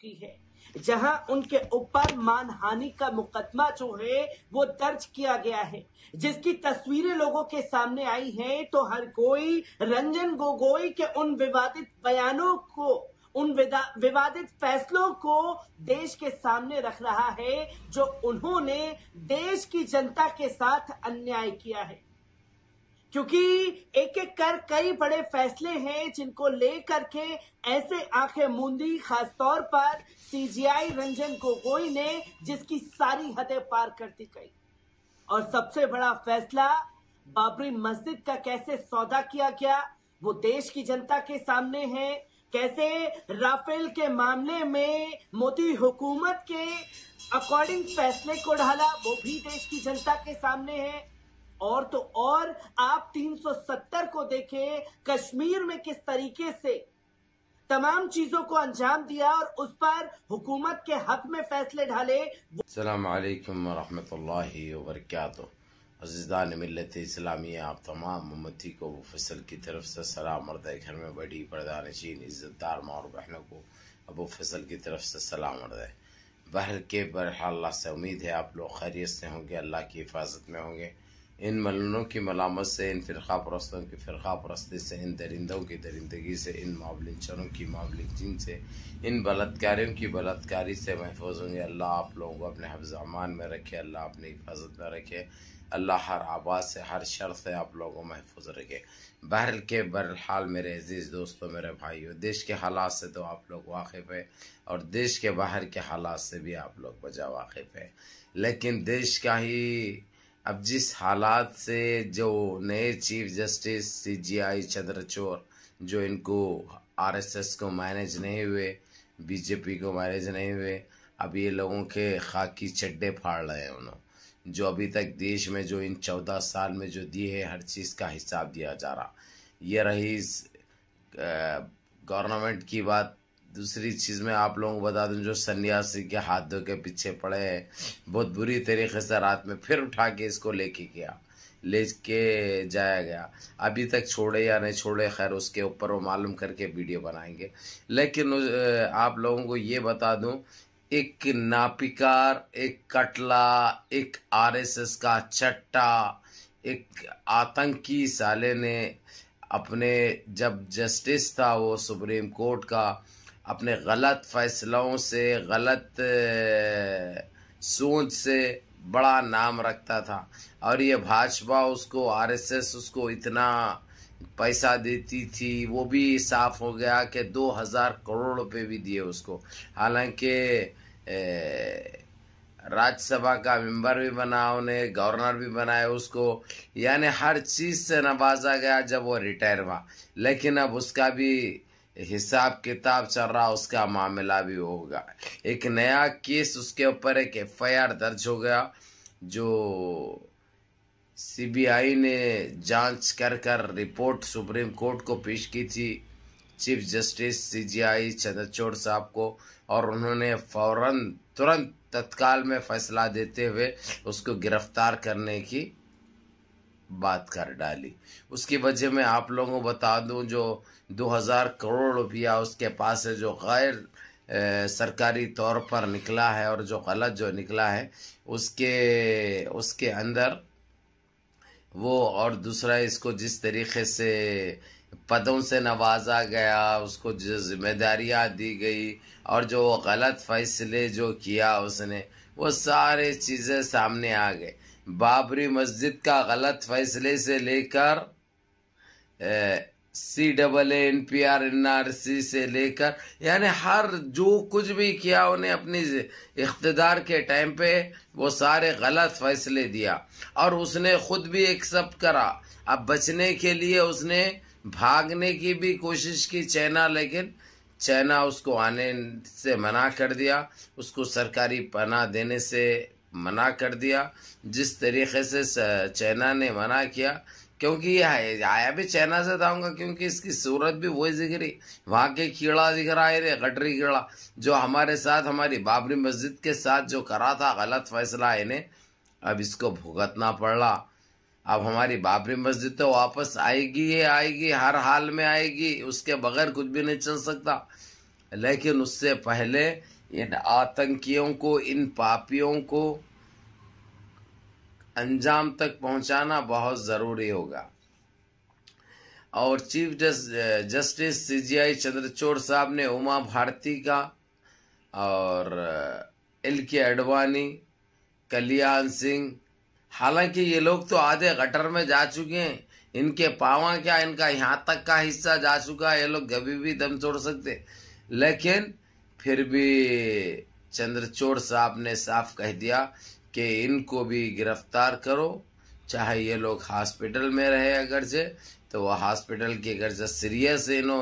की है, जहां उनके ऊपर मानहानि का मुकदमा जो है वो दर्ज किया गया है, जिसकी तस्वीरें लोगों के सामने आई हैं। तो हर कोई रंजन गोगोई के उन विवादित बयानों को, उन विवादित फैसलों को देश के सामने रख रहा है, जो उन्होंने देश की जनता के साथ अन्याय किया है। क्योंकि एक एक कर कई बड़े फैसले हैं जिनको लेकर के ऐसे आंखें मूंदी, खासतौर पर सीजीआई रंजन गोगोई ने, जिसकी सारी हदें पार कर दी गई। और सबसे बड़ा फैसला बाबरी मस्जिद का कैसे सौदा किया गया वो देश की जनता के सामने है। कैसे राफेल के मामले में मोदी हुकूमत के अकॉर्डिंग फैसले को ढाला वो भी देश की जनता के सामने है। और तो और आप 370 को देखें, कश्मीर में किस तरीके से तमाम चीजों को अंजाम दिया और उस पर हुकूमत के हक में फैसले ढाले। अस्सलाम वालेकुम रहमतुल्लाहि व बरकातुहू। अज़ीज़ान मिल्लत इस्लामी, आप तमाम उम्मती को फैसल की तरफ से सलाम। अर्द घर में बड़ी पर्दानशीन इज़्ज़तदार माँ और बहनों को अबू फैसल की तरफ से सलाम अर्द। बहर के बहरहाल अल्लाह से उम्मीद है आप लोग खैरियत से होंगे, अल्लाह की हिफाजत में होंगे। इन मलूनों की मलामत से, इन फ़िरक़ा परस्तों की फ़िरक़ा परस्ती से, इन दरिंदों की दरिंदगी से, इन मावलिंचरों की मावलिंचिन से, इन बलात्कारियों की बलात्कारी से महफूज होंगे। अल्लाह आप लोगों को अपने हिफ्ज़ अमान में रखे, अल्लाह अपनी हिफाजत में रखे, अल्लाह हर आवाज़ से, हर शर से आप लोगों को महफूज रखे। बहर के बहरहाल मेरे अजीज़ दोस्तों, मेरे भाइयों, देश के हालात से तो आप लोग वाकिफ़ है और देश के बाहर के हालात से भी आप लोग बजा वाकिफ़ है। लेकिन देश का ही अब जिस हालात से जो नए चीफ जस्टिस सीजीआई चंद्रचूड़, जो इनको आरएसएस को मैनेज नहीं हुए, बीजेपी को मैनेज नहीं हुए, अब ये लोगों के खाकी चड्डे फाड़ रहे हैं उन्होंने। जो अभी तक देश में जो इन 14 साल में जो दिए है, हर चीज़ का हिसाब दिया जा रहा। ये रही गवर्नमेंट की बात। दूसरी चीज़ में आप लोगों को बता दूं, जो सन्यासी के हाथ धो के पीछे पड़े हैं, बहुत बुरी तरीके से रात में फिर उठा के इसको लेके जाया गया। अभी तक छोड़े या नहीं छोड़े, खैर उसके ऊपर वो मालूम करके वीडियो बनाएंगे। लेकिन आप लोगों को ये बता दूं, एक नापिकार, एक कटला, एक आरएसएस का चट्टा, एक आतंकी साले ने अपने, जब जस्टिस था वो सुप्रीम कोर्ट का, अपने गलत फैसलों से, गलत सोच से बड़ा नाम रखता था। और ये भाजपा उसको, आरएसएस उसको इतना पैसा देती थी, वो भी साफ हो गया कि 2000 करोड़ रुपए भी दिए उसको। हालांकि राज्यसभा का मेंबर भी बना उन्हें, गवर्नर भी बनाए उसको, यानी हर चीज़ से नवाजा गया जब वो रिटायर हुआ। लेकिन अब उसका भी हिसाब किताब चल रहा, उसका मामला भी होगा। एक नया केस उसके ऊपर, एक एफआईआर दर्ज हो गया, जो सीबीआई ने जांच कर रिपोर्ट सुप्रीम कोर्ट को पेश की थी चीफ जस्टिस सीजीआई चंद्रचूड़ साहब को, और उन्होंने फौरन तुरंत तत्काल में फैसला देते हुए उसको गिरफ्तार करने की बात कर डाली। उसकी वजह मैं आप लोगों को बता दूं, जो 2000 करोड़ रुपया उसके पास है, जो गैर सरकारी तौर पर निकला है, और जो गलत जो निकला है उसके अंदर वो, और दूसरा इसको जिस तरीके से पदों से नवाजा गया, उसको जो जिम्मेदारियां दी गई, और जो गलत फैसले जो किया उसने, वो सारे चीज़ें सामने आ गए। बाबरी मस्जिद का गलत फैसले से लेकर CAA NPR NRC से लेकर, यानी हर जो कुछ भी किया उन्हें अपनी इख्तिदार के टाइम पे वो सारे गलत फैसले दिया। और उसने खुद भी एक्सेप्ट करा। अब बचने के लिए उसने भागने की भी कोशिश की चाइना, लेकिन चाइना उसको आने से मना कर दिया, उसको सरकारी पनाह देने से मना कर दिया। जिस तरीके से चाइना ने मना किया, क्योंकि ये आया भी चाइना से था, क्योंकि इसकी सूरत भी वही दिख रही, वहाँ के कीड़ा दिख रहा है, गटरी कीड़ा, जो हमारे साथ, हमारी बाबरी मस्जिद के साथ जो करा था गलत फैसला इन्हें, अब इसको भुगतना पड़ रहा। अब हमारी बाबरी मस्जिद तो वापस आएगी, हर हाल में आएगी, उसके बगैर कुछ भी नहीं चल सकता। लेकिन उससे पहले इन आतंकियों को, इन पापियों को अंजाम तक पहुंचाना बहुत ज़रूरी होगा। और चीफ जस्टिस सीजीआई चंद्रचूड़ साहब ने उमा भारती का और LK आडवाणी, कल्याण सिंह, हालांकि ये लोग तो आधे गटर में जा चुके हैं, इनके पावा क्या, इनका यहाँ तक का हिस्सा जा चुका है, ये लोग कभी भी दम तोड़ सकते। लेकिन फिर भी चंद्रचूड़ साहब ने साफ कह दिया कि इनको भी गिरफ्तार करो, चाहे ये लोग हॉस्पिटल में रहे, अगर से तो वह हॉस्पिटल के अगर से सीरियस इनो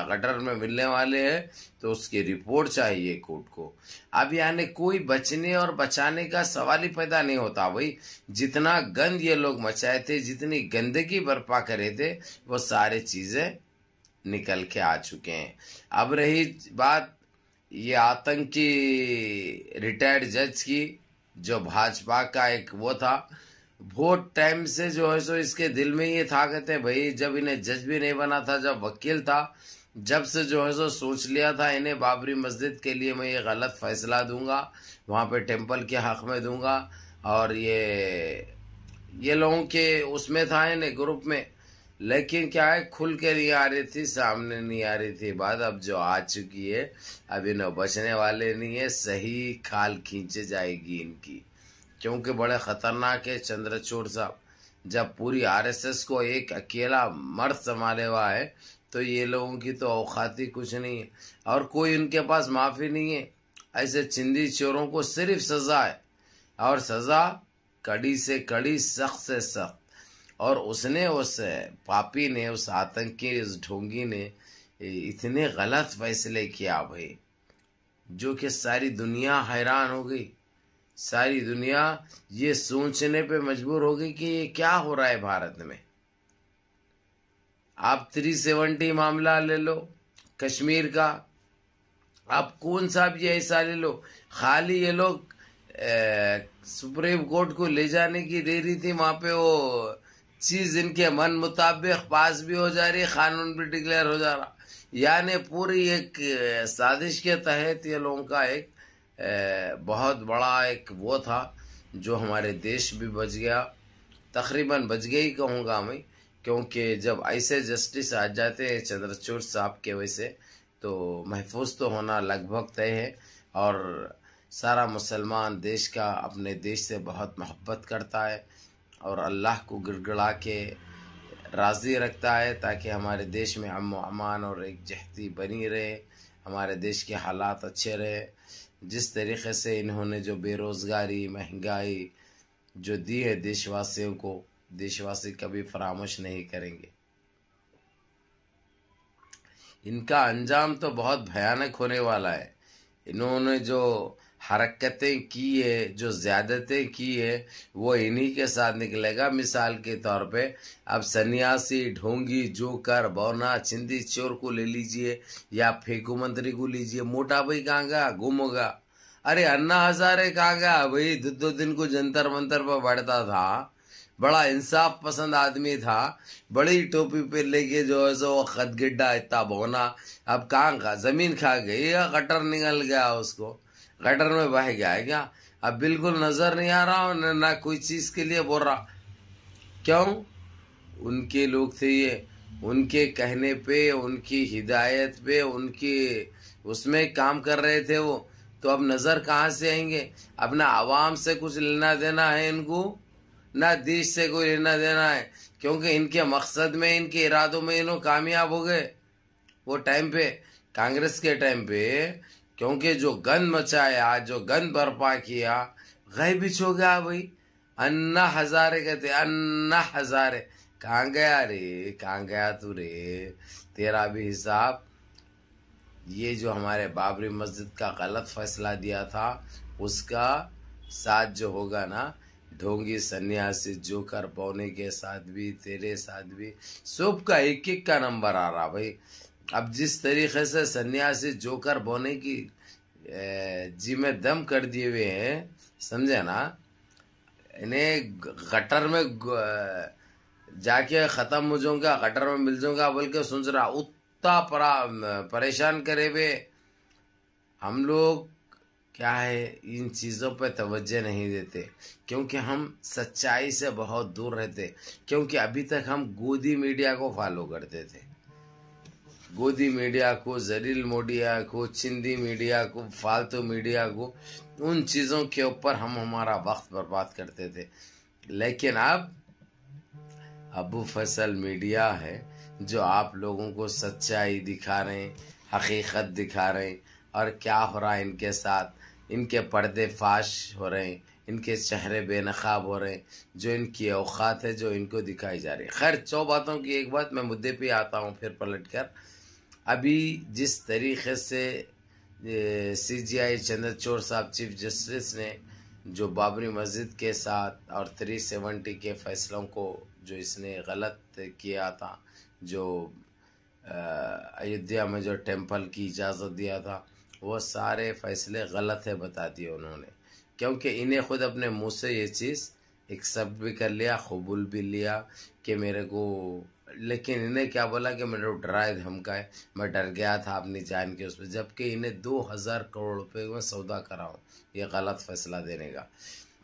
गटर में मिलने वाले हैं तो उसकी रिपोर्ट चाहिए कोर्ट को। अब यानी कोई बचने और बचाने का सवाल ही पैदा नहीं होता भाई। जितना गंद ये लोग मचाए थे, जितनी गंदगी बर्पा करे थे, वो सारे चीजें निकल के आ चुके हैं। अब रही बात ये आतंकी रिटायर्ड जज की, जो भाजपा का एक वो था, बहुत टाइम से जो है सो इसके दिल में ये था, कहते भाई जब इन्हें जज भी नहीं बना था, जब वकील था, जब से जो है सो सोच लिया था इन्हें बाबरी मस्जिद के लिए मैं ये गलत फैसला दूंगा, वहाँ पे टेम्पल के हक में दूंगा, और ये लोगों के उसमें था इन्हें ग्रुप में। लेकिन क्या है, खुल के नहीं आ रही थी, सामने नहीं आ रही थी बात। अब जो आ चुकी है, अब इन्हें बचने वाले नहीं है, सही खाल खींचे जाएगी इनकी, क्योंकि बड़े खतरनाक है चंद्रचूड़ साहब। जब पूरी RSS को एक अकेला मर्द संभाले हुआ है, तो ये लोगों की तो औकात ही कुछ नहीं है, और कोई उनके पास माफ़ी नहीं है। ऐसे चिंदी चोरों को सिर्फ सज़ा है, और सज़ा कड़ी से कड़ी, सख्त से सख्त। और उसने, उस पापी ने, उस आतंकी, उस ढोंगी ने इतने गलत फैसले किया भाई, जो कि सारी दुनिया हैरान हो गई। सारी दुनिया ये सोचने पे मजबूर हो गई कि ये क्या हो रहा है भारत में। आप 370 मामला ले लो कश्मीर का, आप कौन सा भी ऐसा ले लो, खाली ये लोग सुप्रीम कोर्ट को ले जाने की देरी थी, वहां पे वो चीज इनके मन मुताबिक पास भी हो जा रही, कानून भी डिक्लेयर हो जा रहा। यानी पूरी एक साजिश के तहत ये लोगों का एक बहुत बड़ा एक वो था, जो हमारे देश भी बच गया, तकरीबन बच गया ही कहूँगा मैं, क्योंकि जब ऐसे जस्टिस आ जाते हैं चंद्रचूड़ साहब के वैसे, तो महफूज तो होना लगभग तय है। और सारा मुसलमान देश का अपने देश से बहुत मोहब्बत करता है, और अल्लाह को गिड़गिड़ा के राज़ी रखता है, ताकि हमारे देश में अमन व अमान और एकजहती बनी रहे, हमारे देश के हालात अच्छे रहे। जिस तरीक़े से इन्होंने जो बेरोज़गारी, महंगाई जो दी है देशवासियों को, देशवासी कभी फरामोश नहीं करेंगे। इनका अंजाम तो बहुत भयानक होने वाला है। इन्होंने जो हरकतें की है, जो ज़्यादतें की है, वो इन्हीं के साथ निकलेगा। मिसाल के तौर पे अब सन्यासी, ढोंगी, जोकर, बौना, चिंदी चोर को ले लीजिए, या फेंकू मंत्री को लीजिए, मोटा भाई कहाँ गया, गुम होगा। अरे अन्ना हजारे कहाँ गया भाई, दो दिन को जंतर मंतर पर बैठता था, बड़ा इंसाफ पसंद आदमी था, बड़ी टोपी पे लेके जो है सो खदगिड्डा इतना बोना, अब कहाँ का जमीन खा गई या गटर निकल गया, उसको गटर में बह गया है क्या, अब बिल्कुल नजर नहीं आ रहा, ना कोई चीज के लिए बोल रहा। क्यों? उनके लोग थे ये, उनके कहने पे, उनकी हिदायत पे, उनकी उसमें काम कर रहे थे वो, तो अब नजर कहाँ से आएंगे? अपना आवाम से कुछ लेना देना है इनको, ना देश से कोई लेना देना है, क्योंकि इनके मकसद में, इनके इरादों में इन्हों कामयाब हो गए वो टाइम पे, कांग्रेस के टाइम पे। क्योंकि जो गंद मचाया, जो गंद बर्पा किया, गायब हो गया भाई। अन्ना हजारे कहते, अन्ना हजारे कहाँ गया रे, कहाँ गया तू रे, तेरा भी हिसाब। ये जो हमारे बाबरी मस्जिद का गलत फैसला दिया था, उसका साथ जो होगा ना, ढोंगी, सन्यासी, जोकर, पौने के साथ भी, तेरे साथ भी, सबका एक एक का नंबर आ रहा भाई। अब जिस तरीके से सन्यासी, जोकर, बोने की जी में दम कर दिए हुए हैं, समझे ना, इन्हें गटर में जाके ख़त्म हो जाऊंगा, गटर में मिल जाऊंगा बोल के सोच रहा, उतना परेशान करे हुए हम लोग क्या है इन चीज़ों पे तवज्जो नहीं देते, क्योंकि हम सच्चाई से बहुत दूर रहते। क्योंकि अभी तक हम गोदी मीडिया को फॉलो करते थे, गोदी मीडिया को, जलील मीडिया को, चिंदी मीडिया को, फालतू मीडिया को, उन चीज़ों के ऊपर हम हमारा वक्त बर्बाद करते थे। लेकिन अब अबू फैसल मीडिया है जो आप लोगों को सच्चाई दिखा रहे हैं, हकीकत दिखा रहे हैं, और क्या हो रहा है इनके साथ। इनके पर्दे फाश हो रहे हैं, इनके चेहरे बेनकाब हो रहे हैं, जो इनकी औकात है जो इनको दिखाई जा रही है। खैर 100 बातों की एक बात, मैं मुद्दे पे आता हूँ फिर पलट कर। अभी जिस तरीके से CJI चंद्रचूड़ साहब चीफ जस्टिस ने जो बाबरी मस्जिद के साथ और 370 के फैसलों को जो इसने गलत किया था, जो अयोध्या में जो टेंपल की इजाज़त दिया था, वो सारे फैसले गलत है बता दिए उन्होंने। क्योंकि इन्हें खुद अपने मुंह से ये चीज़ एक्सेप्ट भी कर लिया, कबूल भी लिया कि मेरे को, लेकिन इन्हें क्या बोला कि मेरे को डराए धमकाए, मैं डर गया था अपनी जान के उस पर, जबकि इन्हें 2000 करोड़ रुपए में सौदा कराऊँ ये गलत फैसला देने का।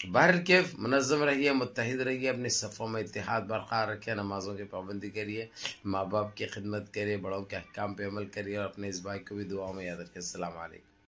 बहर के मुनज़्ज़म रहिए, मुत्तहिद रहिए, अपनी सफ़ों में इत्तेहाद बरकरार रखिए, नमाज़ों की पाबंदी करिए, माँ बाप की खिदमत करिए, बड़ों के अहकाम पे अमल करिए, और अपने इस भाई को भी दुआओं में याद रखिए। अस्सलाम वालेकुम।